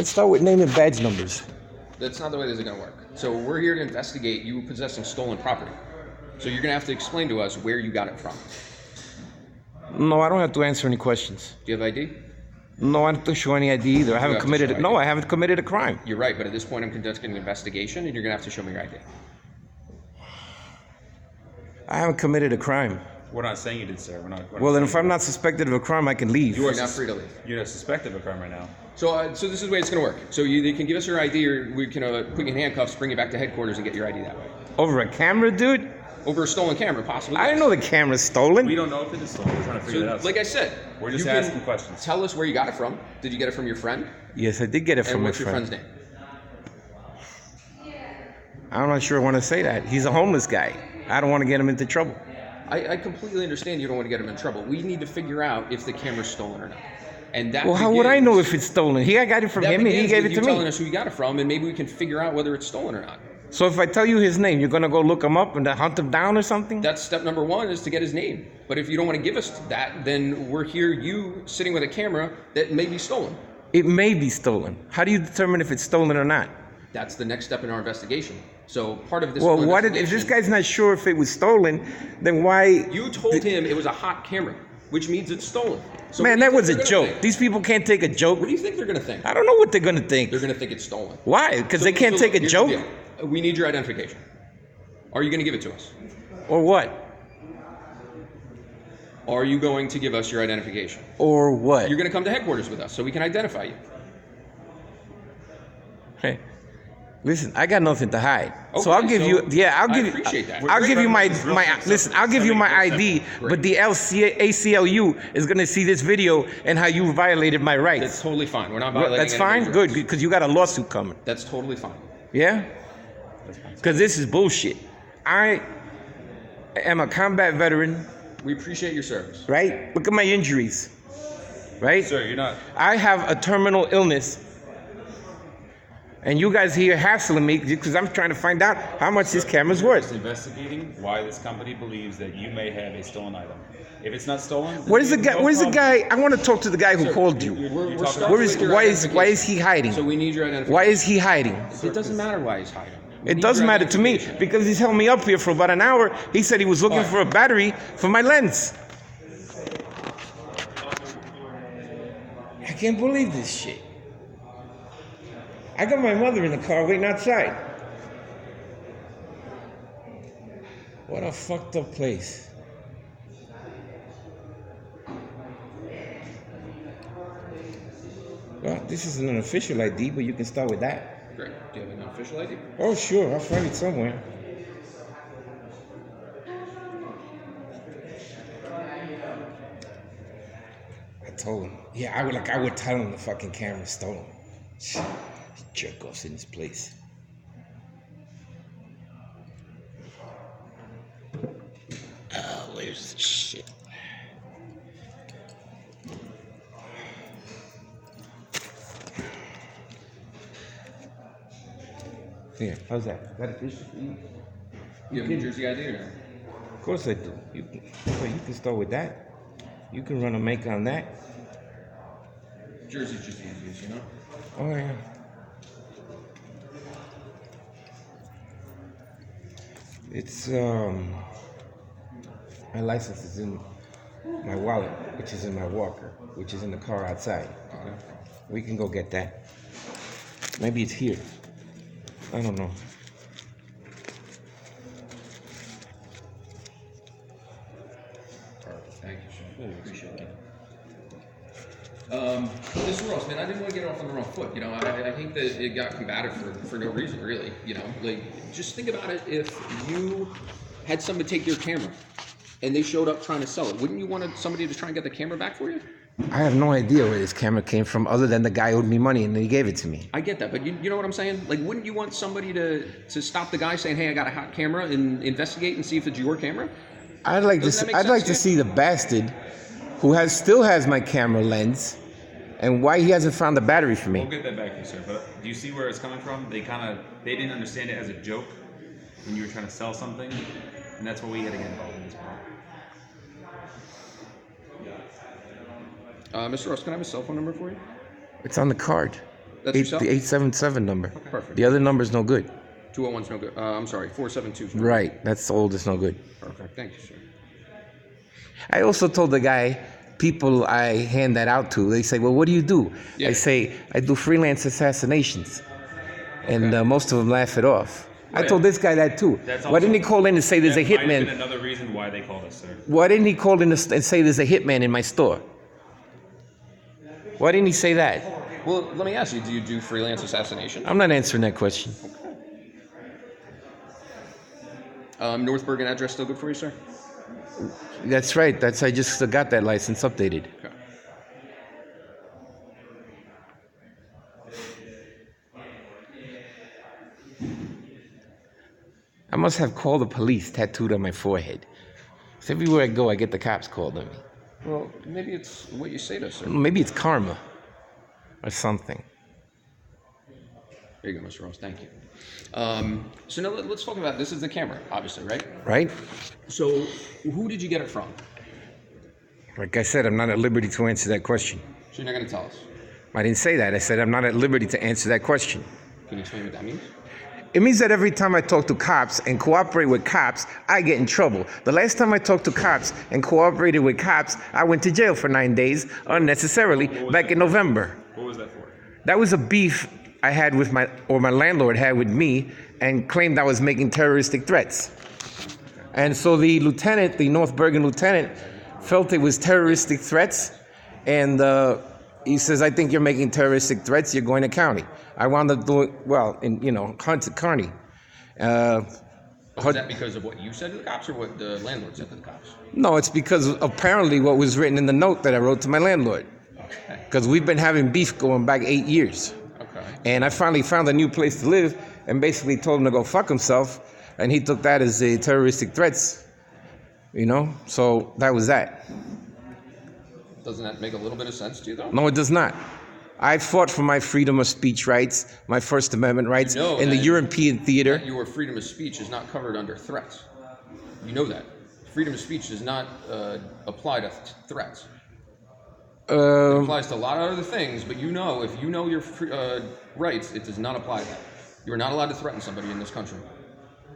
Let's start with name and badge numbers. That's not the way this is going to work. So we're here to investigate you possessing stolen property. So you're going to have to explain to us where you got it from. No, I don't have to answer any questions. Do you have ID? No, I don't have to show any ID either. I haven't committed it. No, I haven't committed a crime. You're right, but at this point I'm conducting an investigation and you're going to have to show me your ID. I haven't committed a crime. We're not saying you did, sir. Well, then if I'm not suspected of a crime, I can leave. You are not free to leave. You're not suspected of a crime right now. So this is the way it's going to work. So you can give us your ID, or we can put you in handcuffs, bring you back to headquarters, and get your ID that way. Over a camera, dude? Over a stolen camera, possibly. I didn't know the camera's stolen. We don't know if it is stolen. We're trying to figure it out. Like I said, we're just asking questions. Tell us where you got it from. Did you get it from your friend? Yes, I did get it from my friend. And what's your friend's name? I'm not sure I want to say that. He's a homeless guy. I don't want to get him into trouble. I completely understand you don't want to get him in trouble. We need to figure out if the camera's stolen or not. And that how would I know if it's stolen? I got it from him and he gave it to me. Telling us who you got it from, and maybe we can figure out whether it's stolen or not. So if I tell you his name, you're going to go look him up and hunt him down or something? That's step number one, is to get his name. But if you don't want to give us that, then we're here, you sitting with a camera that may be stolen. It may be stolen. How do you determine if it's stolen or not? That's the next step in our investigation. So part of this. Well, if this guy's not sure if it was stolen, then why? You told him it was a hot camera, which means it's stolen. So man, that was a joke. These people can't take a joke. What do you think they're going to think? I don't know what they're going to think. They're going to think it's stolen. Why? Because they can't take a joke? We need your identification. Are you going to give it to us? Or what? Are you going to give us your identification? Or what? You're going to come to headquarters with us so we can identify you. Hey, listen, I got nothing to hide. Okay, so I'll give you. Yeah, I'll give you. I appreciate that. I'll give you my. Listen, I'll give you my ID, but the ACLU is going to see this video and how you violated my rights. That's totally fine. We're not violating. That's fine. Good, because you got a lawsuit coming. That's totally fine. Yeah. Because this is bullshit. I am a combat veteran. We appreciate your service. Right? Look at my injuries. Right? Sir, you're not. I have a terminal illness. And you guys here hassling me because I'm trying to find out how much this camera's worth. Just investigating why this company believes that you may have a stolen item. If it's not stolen, where's the guy? Where's the guy? I want to talk to the guy who called you. Why is he hiding? So we need your identification. Why is he hiding? It doesn't matter why he's hiding. It does matter to me because he's held me up here for about an hour. He said he was looking for a battery for my lens. I can't believe this shit. I got my mother in the car waiting outside. What a fucked up place. Well, this isn't an official ID, but you can start with that. Great. Do you have an official ID? Oh, sure. I'll find it somewhere. I told him. Yeah, I would tell him the fucking camera's stolen. Jerk offs in this place. Oh, where's the shit? Here, how's that? Is that a fish for you? You have New Jersey ID or no? Of course I do. You can start with that. You can run a make on that. Jersey's just easiest, you know? Oh, yeah. It's, my license is in my wallet, which is in my walker, which is in the car outside. Okay. We can go get that. Maybe it's here. I don't know. Perfect. Thank you, sir. Really appreciate that. Mr. Ross, man, I didn't want to get off on the wrong foot. You know, I hate that it got combated for no reason, really. You know, like, just think about it. If you had somebody take your camera and they showed up trying to sell it, wouldn't you want somebody to try and get the camera back for you? I have no idea where this camera came from other than the guy owed me money and he gave it to me. I get that, but you know what I'm saying? Like, wouldn't you want somebody to stop the guy saying, hey, I got a hot camera, and investigate and see if it's your camera? I'd like to see the bastard who still has my camera lens and why he hasn't found the battery for me. We'll get that back to you, sir. But do you see where it's coming from? They didn't understand it as a joke when you were trying to sell something, and that's why we had to get involved in this problem. Mr. Ross, can I have a cell phone number for you? It's on the card. That's yourself? The 877 number. Perfect. The other number's no good. 201's no good. I'm sorry, 472's no Right. That's old. It's no good. good. Perfect. Thank you, sir. I also told the guy, people I hand that out to, they say, well, what do you do? Yeah. I say, I do freelance assassinations. And most of them laugh it off. I told this guy that too. Why didn't he call in and say there's a That might have hitman? been another reason why they called us, sir. Why didn't he call in and say there's a hitman in my store? Why didn't he say that? Well, let me ask you, do you do freelance assassination? I'm not answering that question. North Bergen address still good for you, sir? That's right. I just got that license updated. Okay. I must have called the police tattooed on my forehead. So everywhere I go, I get the cops called on me. Well, maybe it's what you say to us, sir. Maybe it's karma or something. There you go, Mr. Ross. Thank you. So now let's talk about, this is the camera, obviously, right? Right? So who did you get it from? Like I said, I'm not at liberty to answer that question. So you're not going to tell us. I didn't say that. I said I'm not at liberty to answer that question. Can you explain what that means? It means that every time I talk to cops and cooperate with cops, I get in trouble. The last time I talked to cops and cooperated with cops, I went to jail for 9 days unnecessarily back in November. What was that for? That was a beef I had with my landlord had with me and claimed I was making terroristic threats. And so the lieutenant, the North Bergen lieutenant, felt it was terroristic threats, and he says, I think you're making terroristic threats, you're going to county. I wound up doing, well, in, Hunt County. Was that because of what you said to the cops or what the landlord said to the cops? No, it's because of apparently what was written in the note that I wrote to my landlord. Okay. Because we've been having beef going back 8 years. Okay. And I finally found a new place to live and basically told him to go fuck himself. And he took that as a terroristic threats, So that was that. Doesn't that make a little bit of sense to you, though? No, it does not. I fought for my freedom of speech rights, my First Amendment rights in the European theater. That your freedom of speech is not covered under threats. You know that. Freedom of speech does not apply to threats. It applies to a lot of other things, but if you know your rights, it does not apply to that. You are not allowed to threaten somebody in this country.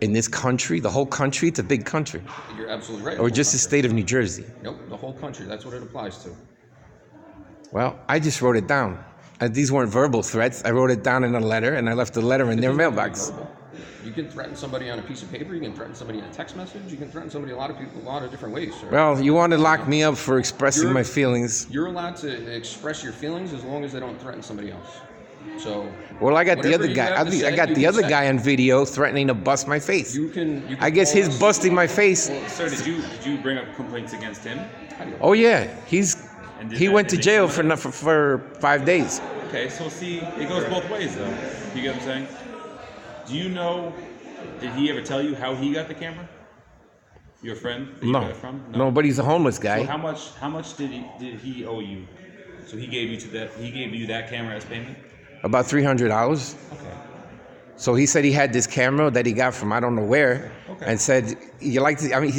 In this country, the whole country, it's a big country. You're absolutely right. Or just the state of New Jersey. Nope, the whole country. That's what it applies to. Well, I just wrote it down. These weren't verbal threats. I wrote it down in a letter, and I left the letter in their mailbox. You can threaten somebody on a piece of paper. You can threaten somebody in a text message. You can threaten somebody a lot of different ways, sir. Well, you want to lock me up for expressing my feelings. You're allowed to express your feelings as long as they don't threaten somebody else. So. Well, I got the other guy. I got the other guy on video threatening to bust my face. You can I guess his busting my face. Well, sir, did you bring up complaints against him? Oh yeah, he went to jail for 5 days. Okay, so see, it goes both ways though. You get what I'm saying? Do you know? Did he ever tell you how he got the camera? Your friend that you got it from? No, but he's a homeless guy. So how much did he owe you? So he gave you that camera as payment? About $300. Okay. So he said he had this camera that he got from I don't know where, and said he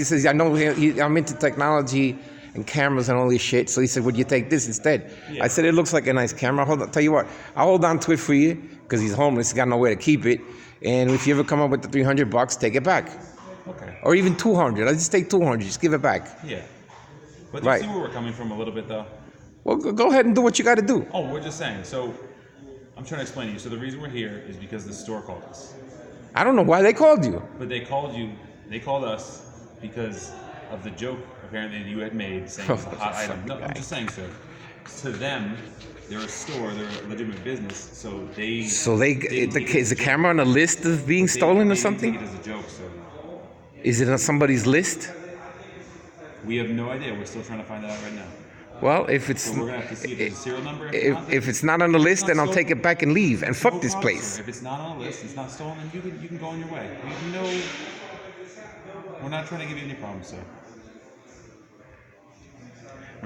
says I know I'm into technology and cameras and all this shit. So he said, would you take this instead? Yeah. I said, it looks like a nice camera. Tell you what, I'll hold on to it for you because he's homeless. He's got nowhere to keep it. And if you ever come up with the $300, take it back. Okay. Or even $200. I'll just take $200. Just give it back. Yeah. But do you see where we're coming from a little bit though? Well, go ahead and do what you got to do. Oh, we're just saying. So I'm trying to explain to you. So the reason we're here is because the store called us. I don't know why they called you. But they called us because of the joke apparently that you had made saying it's a hot item. No, I'm just saying, sir. To them, they're a store, they're a legitimate business, so they... Is the camera on a list of being stolen or something? They take it as a joke, sir. Is it on somebody's list? We have no idea. We're still trying to find that out right now. Well, if it's... So we're going to have to see if there's a serial number. If it's not on the list, then I'll take it back and leave and fuck this place. Sir. If it's not on the list, it's not stolen, then you can go on your way. You know, we're not trying to give you any problems, sir.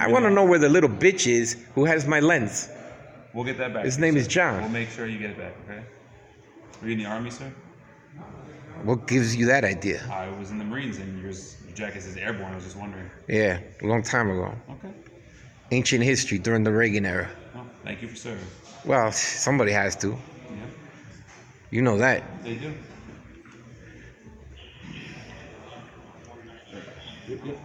I want to know where the little bitch is who has my lens. We'll get that back. His name is John. We'll make sure you get it back, okay? Were you in the Army, sir? What gives you that idea? I was in the Marines, and your jacket says airborne. I was just wondering. Yeah, a long time ago. Okay. Ancient history during the Reagan era. Well, Thank you for serving. Well, somebody has to. Yeah, You know that. they do. Yep.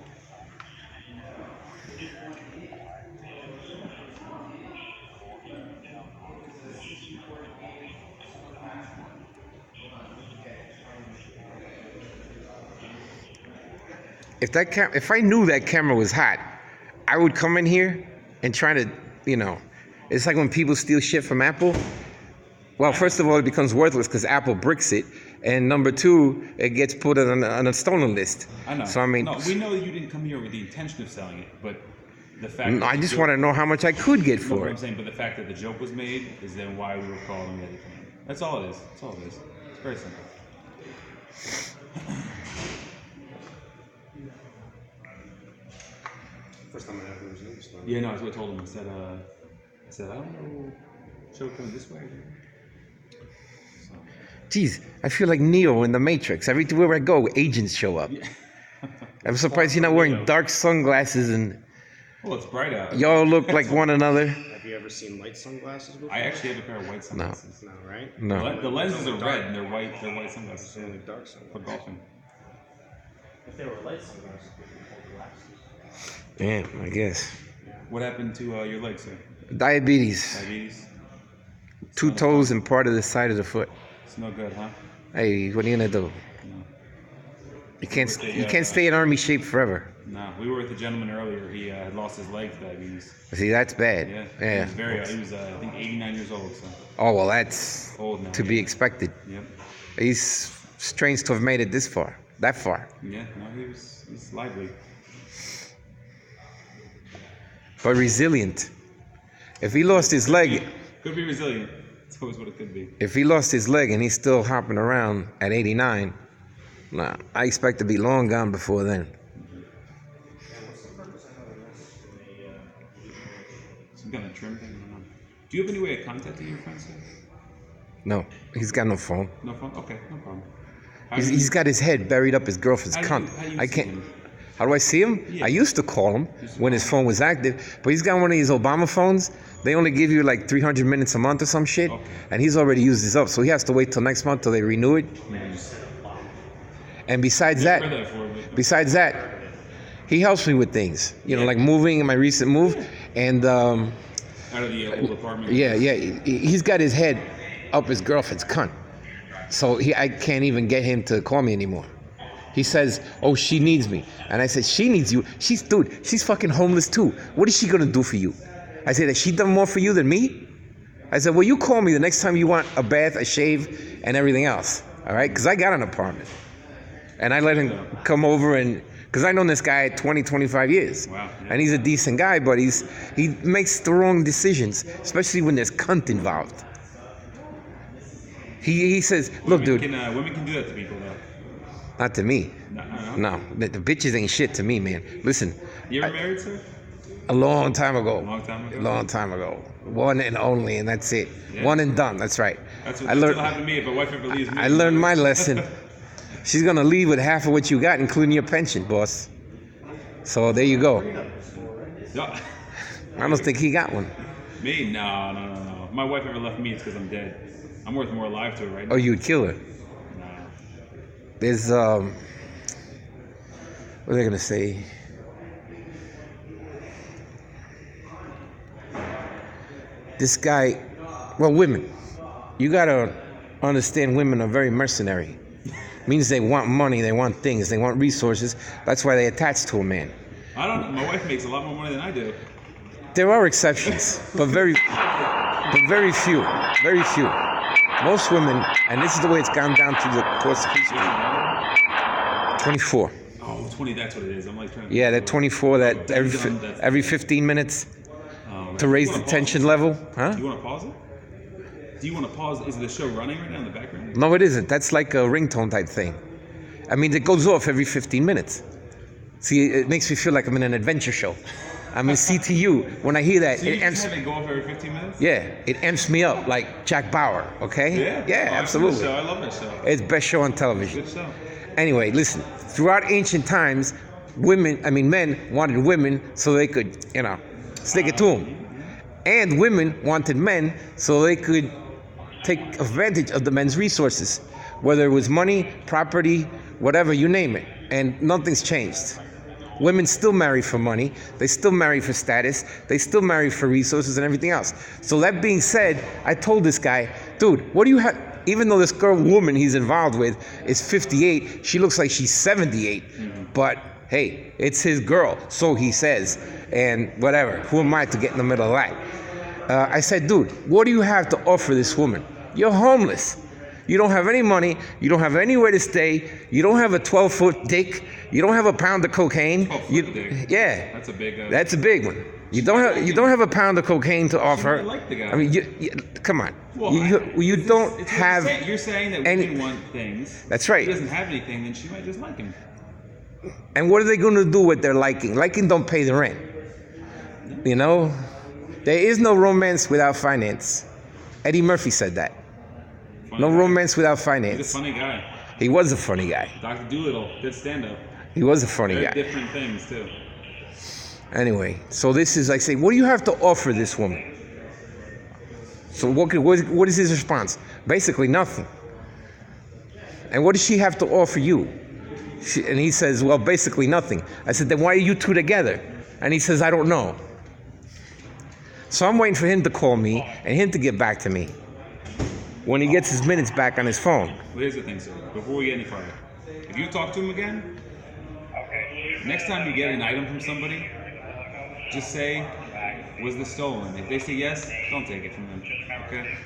If I knew that camera was hot, I would come in here and try to, it's like when people steal shit from Apple. Well, first of all, it becomes worthless because Apple bricks it, and number two, it gets put on a stolen list. I know. So I mean, no, we know that you didn't come here with the intention of selling it, but the fact. No, I just want to know how much I could get No, for what it. I'm saying, but the fact that the joke was made is then why we were calling it. That's all it is. That's all it is. It's very simple. First time I ever was in this one. Yeah, no, that's what I told him. I said, I don't know, show coming this way. So, Jeez, I feel like Neo in the Matrix. Everywhere I go, agents show up. yeah. I'm surprised you're not wearing dark sunglasses and Well, it's bright out. y'all look like one another. Have you ever seen light sunglasses before? I actually have a pair of white sunglasses. No, right? No. The lenses are red and they're white sunglasses. They're like dark For sunglasses. golfing. If they were light sunglasses, they could hold glasses. Damn, I guess. What happened to your legs, sir? Diabetes. Diabetes? 2 toes and part of the side of the foot. It's no good, huh? Hey, what are you gonna do? You can't stay in army shape forever. No, we were with a gentleman earlier. He had lost his leg to diabetes. See, that's bad. Yeah. He was I think 89 years old. So Oh well, that's old now. to be expected. Yep. He's strange to have made it that far. Yeah. No, he's lively. But resilient. If he lost his leg, Could be resilient. That's always what it could be. if he lost his leg and he's still hopping around at 89, nah, I expect to be long gone before then. Some kind of trim thing. I don't know. Do you have any way of contacting your friends, sir? No, he's got no phone. No phone. Okay, no problem. How He's, do you- he's got his head buried up his girlfriend's how do cunt. you- how do you I see can't. him? How do I see him? Yeah. I used to call him when his phone was active, but he's got one of these Obama phones. They only give you like 300 minutes a month or some shit, Okay. and he's already used this up, so he has to wait till next month till they renew it. And besides I've that, heard that before, but- he helps me with things, like moving in my recent move, and out of the old apartment. he's got his head up his girlfriend's cunt, so I can't even get him to call me anymore. He says, "Oh, she needs me," and I said, "She needs you. She's fucking homeless too. What is she gonna do for you?" I said, "Has she done more for you than me?" I said, "Well, you call me the next time you want a bath, a shave, and everything else, all right? Because I got an apartment, and I let him come over because I known this guy 20, 25 years, Wow, yeah. and he's a decent guy, but he makes the wrong decisions, especially when there's cunt involved." He says, "Look, dude, Women can do that to people, though. not to me. No. No, the bitches ain't shit to me, man. Listen, You ever married, sir? a long time ago. A long time ago? Long time ago. One and only, and that's it. Yeah. One and done. That's right. That's I what learned. happened to me. If a wife ever leaves me, I learned my lesson. She's gonna leave with half of what you got, including your pension, boss. So there you go. No. I don't think he got one. Me? No. If my wife ever left me, it's because I'm dead. I'm worth more alive to her right now. Oh, you would kill her. No. There's what are they gonna say? This guy, well, women. You gotta understand, women are very mercenary. Means they want money, they want things, they want resources. That's why they attach to a man. I don't know. My wife makes a lot more money than I do. There are exceptions, but very few. Very few. Most women, and this is the way it's gone down through the course of history. 24. Oh, 20, that's what it is. I'm like trying to... Yeah, that 24. That every 15 minutes to raise the tension level, huh? Do you want to pause it? Do you want to pause? Is the show running right now in the background? No, it isn't. That's like a ringtone type thing. I mean, it goes off every 15 minutes. See, it makes me feel like I'm in an adventure show. I'm in CTU. When I hear that, So you it just amps. have it go off every 15 minutes? Yeah, it amps me up like Jack Bauer. Okay. Yeah, Oh, I've seen absolutely. the show. I love that show. It's best show on television. Good show. Anyway, listen. Throughout ancient men wanted women so they could, stick it to them. And women wanted men so they could take advantage of the men's resources, whether it was money, property, whatever, you name it. And nothing's changed. Women still marry for money. They still marry for status. They still marry for resources and everything else. So that being said, I told this guy, dude, what do you have? Even though this woman he's involved with is 58, she looks like she's 78. But hey, it's his girl, so he says. And whatever, who am I to get in the middle of that? I said, dude, what do you have to offer this woman? You're homeless. You don't have any money. You don't have anywhere to stay. You don't have a 12-foot dick. You don't have a pound of cocaine. 12-foot dick. Yeah, That's a big. that's a big one. You don't have a pound of cocaine to offer. might like the guy. I mean, come on. Well, You don't have. You're saying that any- women want things. That's right. If he doesn't have anything, then she might just like him. And what are they going to do with their liking? Liking don't pay the rent. You know, there is no romance without finance. Eddie Murphy said that. No romance without He's finance. a funny guy. He was a funny guy. Dr. Doolittle, good stand-up. He was a funny Very guy. different things too. Anyway, so this is like saying, what do you have to offer this woman? So what is his response? Basically nothing. And what does she have to offer you? And he says, well, basically nothing. I said, then why are you two together? And he says, I don't know. So I'm waiting for him to call me and him to get back to me when he gets his minutes back on his phone. Well, here's the thing, sir. Before we get any farther, if you talk to him again, next time you get an item from somebody, just say, was this stolen? If they say yes, don't take it from them. Okay?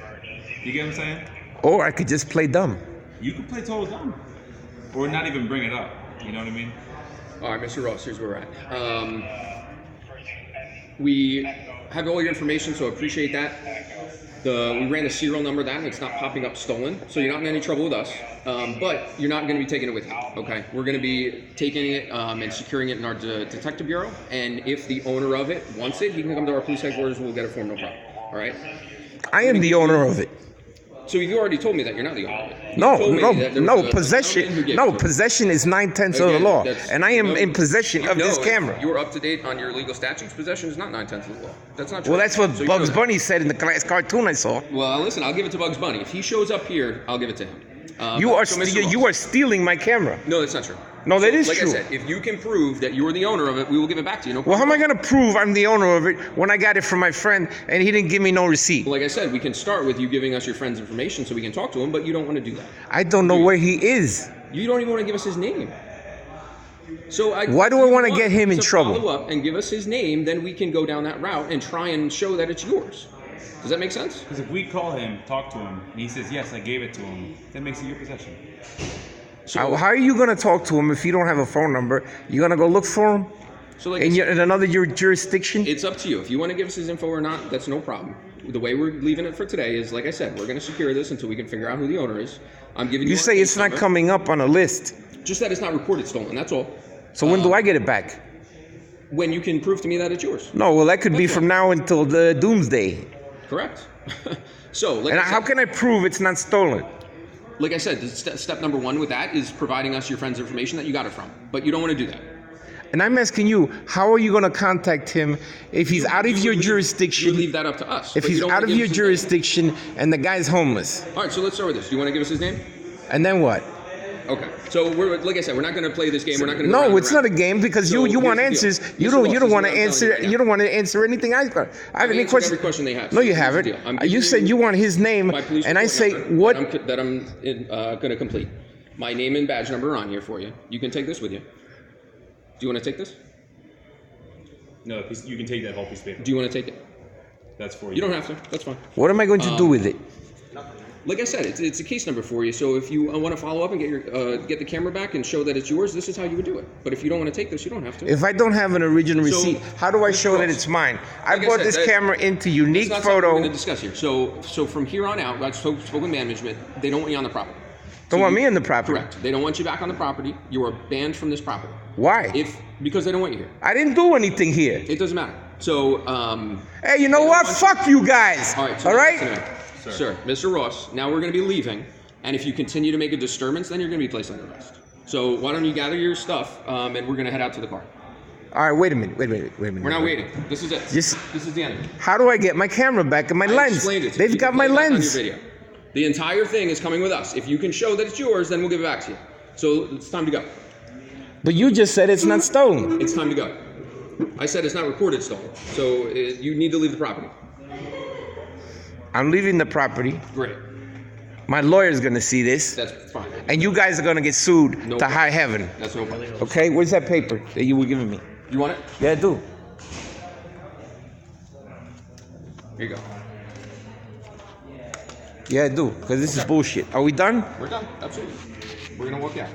You get what I'm saying? Or I could just play dumb. You could play total dumb. Or not even bring it up. You know what I mean? All right, Mr. Ross, here's where we're at. We have all your information, so I appreciate that. We ran a serial number that, and it's not popping up stolen, so you're not in any trouble with us. But you're not going to be taking it with you, okay? We're going to be taking it and securing it in our detective bureau, and if the owner of it wants it, he can come to our police headquarters and we'll get it for him, no problem. All right? I am the owner of it. So you already told me that you're not the owner of it. You told me that there was a gentleman who possession. gave No, it to him. possession is 9/10 of the Again, law, that's- and I am no, in possession you of this know, camera. if you're up to date on your legal statutes. Possession is not 9/10 of the law. That's not true. Well, that's what So you Bugs know that. Bunny said in the last cartoon I saw. Well, listen, I'll give it to Bugs Bunny. If he shows up here, I'll give it to him. You are so Mr. Ross- you are stealing my camera. No, that's not true. No, that is like true. I said, if you can prove that you are the owner of it, we will give it back to you. No Well, how problem. am I going to prove I'm the owner of it when I got it from my friend and he didn't give me no receipt? Like I said, we can start with you giving us your friend's information so we can talk to him, but you don't want to do that. I don't know where he is. You don't even want to give us his name. So Why do I if you want to get him in trouble? Follow up and give us his name, then we can go down that route and try and show that it's yours. Does that make sense? Because if we call him, talk to him, and he says, yes, I gave it to him, that makes it your possession. So, How are you going to talk to him if you don't have a phone number? You going to go look for him so like in another jurisdiction? it's up to you. If you want to give us his info or not, that's no problem. The way we're leaving it for today is, like I said, we're going to secure this until we can figure out who the owner is. I'm giving you. You our say case it's not number. coming up on a list. Just that it's not reported stolen. That's all. So when do I get it back? When you can prove to me that it's yours. No, well, that could be That's from now until the doomsday. Correct. So, like And I said, how can I prove it's not stolen? like I said, step number one with that is providing us your friend's information that you got it from. But you don't want to do that. And I'm asking you, how are you going to contact him if he's out of your You jurisdiction? leave that up to us. If but you he's don't out wanna of give your us his name. jurisdiction and the guy's homeless, All right, so let's start with this. Do you want to give us his name? and then what? Okay. So we're like I said, we're not going to play this game. We're not going to. No, it's not a game because So you want here's the answers. deal. You Mr. don't Ross, you this don't is want to what I'm telling answer. you right now. You don't want to answer anything I got. I have any answered questions? every question they have. No, So you here's the haven't. deal. I'm You giving said you want his name, my police and I report say number what? that I'm going to complete. My name and badge number are on here for you. You can take this with you. Do you want to take this? No, you can take that whole piece of paper. Do you want to take it? That's for you. You don't have to. That's fine. What am I going to do with it? Like I said, it's a case number for you. So if you want to follow up and get the camera back and show that it's yours, this is how you would do it. But if you don't want to take this, you don't have to. If I don't have an original So, receipt, how do I Mr. show that Ross, it's mine? I like I bought said, this that- camera into Unique It's not something we're going to Photo. discuss here. So from here on out, I've spoken with management. They don't want you on the property. Don't So want you- me on the property. Correct. They don't want you back on the property. You are banned from this property. Why? Because they don't want you here. I didn't do anything here. It doesn't matter. So Hey, you know don't what? want you- Fuck you guys. all right. So All right? listen to me. Sir, Mr. Ross. Now we're going to be leaving, and if you continue to make a disturbance, then you're going to be placed under arrest. So why don't you gather your stuff, and we're going to head out to the car. All right, wait a minute. We're not waiting. This is it. Just- This is the end. How do I get my camera back and my I lens? explained it to you. They've You got can my play it back on your lens. video. The entire thing is coming with us. If you can show that it's yours, then we'll give it back to you. So it's time to go. But you just said it's not stolen. It's time to go. I said it's not reported stolen. So you need to leave the property. I'm leaving the property. Great. My lawyer's gonna see this, That's fine. and you guys are gonna get sued No to problem. high heaven. That's no problem. Okay? Where's that paper that you were giving me? You want it? Yeah, I do. Here you go. Yeah, I do. Because this is bullshit. Are we done? We're done. Absolutely. We're gonna walk out.